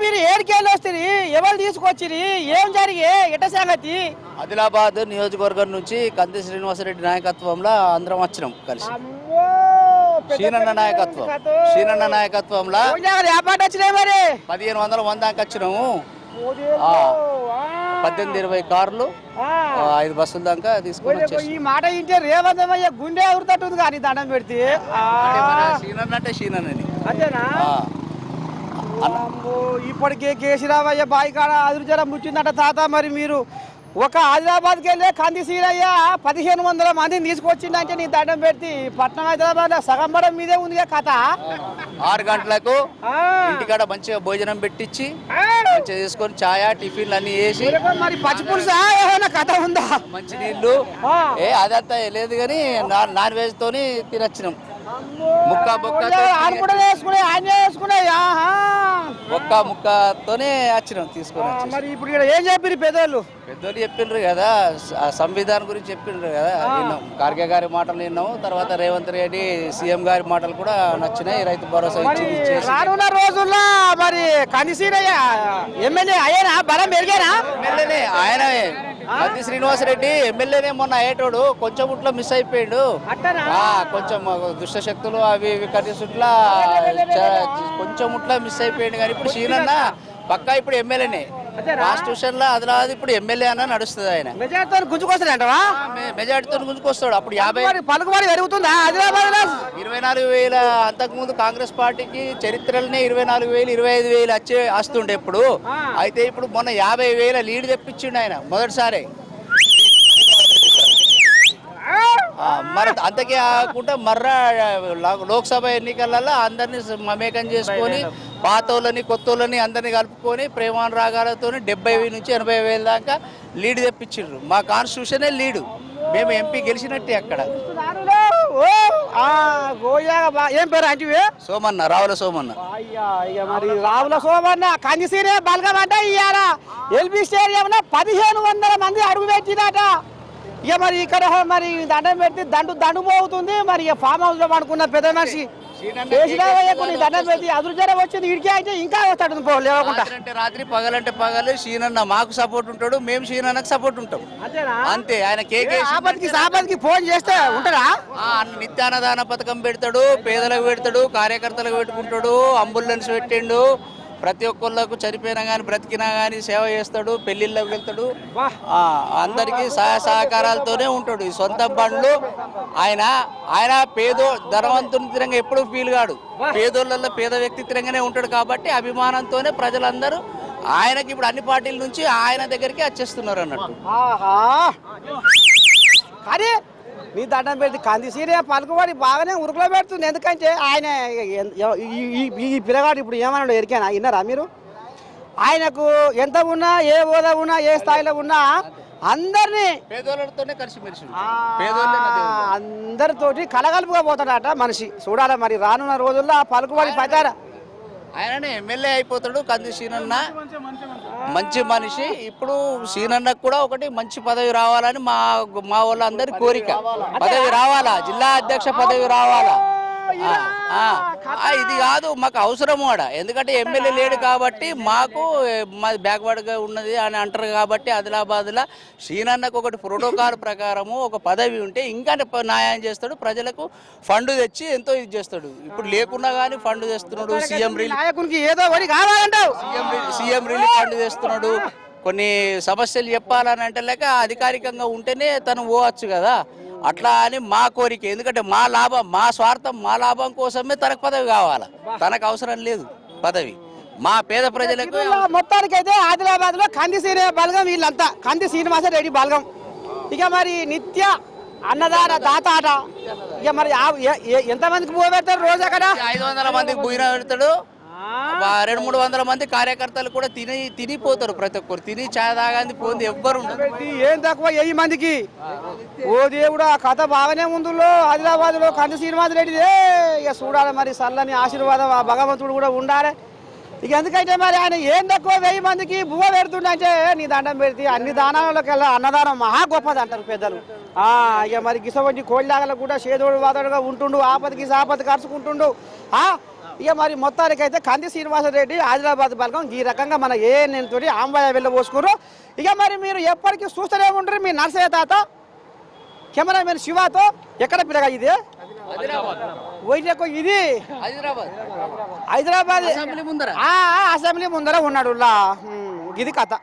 మీరు ఏడికేళ్ళు వస్తుంది, ఎవరు తీసుకొచ్చిరి, ఏం జరిగి ఎట సంగతి? ఆదిలాబాద్ నియోజకవర్గం నుంచి కంది శ్రీనివాసరెడ్డి నాయకత్వంలో అందరం వచ్చినాం కలిసి. షీనన్న నాయకత్వంలో వ్యాపారం వచ్చినాయి మరి 1500 మంది దాకా వచ్చినాము. 18-20 కార్లు 5 బస్సుల దాకా తీసుకొని వచ్చేసి. ఈ మాట ఇంటే రేవంతమయ్య గుండె ఎవరితట్టుంది కానీ దండం పెడితే షీనన్న అంటే షీనన్నని అంతేనా? ఇప్పటికే కేసీరామయ్య బాయి కాడ అదురుజరం ముచ్చిందట తాత. మరి మీరు ఒక ఆదిలాబాద్కి వెళ్ళే కంది సీరయ్య 1500 మందిని తీసుకొచ్చిందంటే నీ దండం పెట్టి పట్నం హైదరాబాద్ సగం పడం మీదే ఉంది కథ. 6 గంటలకు ఇంటికాడ మంచిగా భోజనం పెట్టించి మంచిగా చేసుకొని ఛాయ టిఫిన్లు అన్ని వేసి మరి పచ్చిపులుసా ఏమైనా కథ ఉందా? మంచి నీళ్లు అదంతా లేదు కానీ నాన్ వెజ్ తోని తినొచ్చినాం. ముక్కతోనే వచ్చినాం తీసుకొని. మరి ఇప్పుడు ఏం చెప్పారు పెద్దోళ్ళు? పెద్దోళ్ళు చెప్పిండ్రు కదా, సంవిధానం గురించి చెప్పిండ్రు కదా, విన్నాం. ఖార్గే గారి మాటలు విన్నాము. తర్వాత రేవంత్ రెడ్డి సీఎం గారి మాటలు కూడా నచ్చినాయి. రైతు భరోసా ఇచ్చి రానున్న రోజుల్లో మరి కనిసీనయ్య ఎమ్మెల్యే అయ్యానా? బలం పెరిగానా? ఎమ్మెల్యేనే ఆయనే. కంది శ్రీనివాసరెడ్డి ఎమ్మెల్యేనే మొన్న అయ్యేటోడు కొంచెం ఇట్లా మిస్ అయిపోయాడు. కొంచెం దుష్ట శక్తులు అవి ఇవి కనీసుట్లా కొంచెం ఇట్లా మిస్ అయిపోయాడు. కానీ ఇప్పుడు షీనన్న పక్కా ఇప్పుడు ఎమ్మెల్యేనే. కాన్స్టిట్యూషన్ లో అదిలాది ఇప్పుడు ఎమ్మెల్యే అన్న నడుస్తుంది. ఆయన మెజార్టీతో గుంజుకొస్తాడంటవా? మెజార్టీతో గుంజుకొస్తాడు. అప్పుడు 50 పలుకుబడి పెరుగుతుందా ఆదిలాబాద్ లో? 24,000 అంతకుముందు కాంగ్రెస్ పార్టీకి చరిత్రలోనే 24,000 25,000 వస్తుండే ఇప్పుడు. అయితే ఇప్పుడు మొన్న 50,000 లీడ్ తెప్పించిండు ఆయన మొదటిసారి. మరి అంతకే కాకుండా మర్ర లోక్సభ ఎన్నికలలో అందరినీ మమేకం చేసుకొని పాతోళ్ళని కొత్తోళ్ళని అందరినీ కలుపుకొని ప్రేమానురాగాలతో 70,000 నుంచి 80,000 దాకా లీడ్ తెప్పించిండ్రు. మా కాన్స్టిట్యూషనే లీడు. మేము ఎంపీ గెలిచినట్టే అక్కడ. ఏం పేరు అంటే? సోమన్న, రావుల సోమన్న. మరి రావుల సోమన్న కందిసీనే బలగం అంటే ఇవాళ ఎల్బీ స్టేడియంలో 1500 మంది అడుగు పెట్టినట. ఇక మరి ఇక్కడ మరి దండం పెడితే దండు పోతుంది. మరి ఇక ఫామ్ హౌస్ లో పడుకున్న పెద్ద మనిషి దండం పెట్టి అదురుజరం వచ్చింది. ఇడికే అయితే ఇంకా వస్తాడు లేకుండా. రాత్రి పగలంటే పగలు షీనన్న మాకు సపోర్ట్ ఉంటాడు, మేము షీనన్నకు సపోర్ట్ ఉంటాం అంతే. ఆయన ఆపత్కి ఫోన్ చేస్తే ఉంటారా? నిత్యాన్నదాన పథకం పెడతాడు, పేదలకు పెడతాడు, కార్యకర్తలకు పెట్టుకుంటాడు, అంబులెన్స్ పెట్టిండు. ప్రతి ఒక్కళ్ళకు చనిపోయినా కానీ బ్రతికినా కానీ సేవ చేస్తాడు, పెళ్లిళ్ళకి వెళ్తాడు, అందరికీ సహాయ సహకారాలతోనే ఉంటాడు. ఈ సొంత బండ్లు ఆయన ధనవంతుని తిరంగా ఎప్పుడు ఫీల్ కాడు. పేదోళ్ళల్లో పేద వ్యక్తి తిరంగానే ఉంటాడు. కాబట్టి అభిమానంతోనే ప్రజలందరూ ఆయనకి ఇప్పుడు అన్ని పార్టీల నుంచి ఆయన దగ్గరికి వచ్చేస్తున్నారు అన్నట్టు. అరే నీ దండం పెడితే కంది సీరియా పలుకుబడి బాగానే ఉరుకులో పెడుతుంది. ఎందుకంటే ఆయన ఈ పిల్లగాడు ఇప్పుడు ఏమన్నాడు ఎరికేనా? విన్నారా మీరు? ఆయనకు ఎంత ఉన్నా, ఏ హోదా ఉన్నా, ఏ స్థాయిలో ఉన్నా అందరినీ పేదోళ్ళతోనే కలిసి మెలిసి అందరితోటి కలగలుపుగా పోతాడట మనిషి. చూడాలి మరి రానున్న రోజుల్లో పలుకుబడి పతారా. ఆయననే ఎమ్మెల్యే అయిపోతాడు. కంది సీనన్న మంచి మనిషి. ఇప్పుడు సీనన్నకు కూడా ఒకటి మంచి పదవి రావాలని మా వాళ్ళందరి కోరిక. పదవి రావాలా, జిల్లా అధ్యక్ష పదవి రావాలా. ఇది కాదు మాకు అవసరం కూడా. ఎందుకంటే ఎమ్మెల్యే లేడు కాబట్టి మాకు మాది బ్యాక్వర్డ్గా ఉన్నది అని అంటారు. కాబట్టి ఆదిలాబాద్లో షీనన్నకు ఒకటి ప్రోటోకాల్ ప్రకారము ఒక పదవి ఉంటే ఇంకా న్యాయం చేస్తాడు. ప్రజలకు ఫండ్ తెచ్చి ఎంతో ఇది చేస్తాడు. ఇప్పుడు లేకున్నా కానీ ఫండ్ తెస్తున్నాడు. సీఎం రిలీఫ్ ఫండ్ తెస్తున్నాడు. కొన్ని సమస్యలు చెప్పాలని అంటే లేక అధికారికంగా ఉంటేనే తను పోవచ్చు కదా. అట్లా అని మా కోరిక. ఎందుకంటే మా లాభం, మా స్వార్థం, మా లాభం కోసమే తనకు పదవి కావాలా. తనకు అవసరం లేదు పదవి. మా పేద ప్రజలకు మొత్తానికైతే ఆదిలాబాద్ లో కంది సీనియర్ బలగం వీళ్ళంతా కంది శ్రీనివాసరెడ్డి బలగం. ఇక మరి నిత్య అన్నదాన దాత ఆట. ఇక మరి ఎంతమందికి భూ పెడతారు రోజు? అక్కడ 500 మందికి భూమిన పెడతాడు. 200-300 మంది కార్యకర్తలు కూడా తినిపోతారు. ప్రతి ఒక్కరు తిని ఛాయ్ తాగాంది పోంది ఎవ్వరు ఏం తక్కువ 1000 మందికి. ఓ దేవుడు ఆ కథ బాగానే ముందులో ఆదిలాబాద్ లో కంది శ్రీనివాసరెడ్డిదే. ఇక చూడాలి మరి చల్లని ఆశీర్వాదం ఆ భగవంతుడు కూడా ఉండాలి. ఇక ఎందుకంటే మరి ఆయన ఏం తక్కువ 1000 మందికి బువ్వ పెడుతుండే నీ దండం పెడితే అన్ని దానాలకి వెళ్ళా అన్నదానం మహా గొప్పది అంటారు పెద్దలు. ఇక మరి గిసవంటి కోళ్ళలాగలకు కూడా చేదోడు వాదోడుగా ఉంటుండు. ఆపదకి ఆపద ఖర్చుకుంటుండు. ఇక మరి మొత్తానికైతే కంది శ్రీనివాసరెడ్డి ఆదిలాబాద్ బలకం ఈ రకంగా మన ఏఎన్ఎన్ తోటి ఆంబాయ వెళ్ళబోసుకున్నారు. ఇక మరి మీరు ఎప్పటికీ చూస్తూనే ఉంటారు మీ నర్సయ్య తాత కెమెరామెన్ శివాతో. ఎక్కడ పిల్లగా ఇది వైజాగ్, ఇది హైదరాబాద్ అసెంబ్లీ ముందర ఉన్నాడు. ఇది కథ.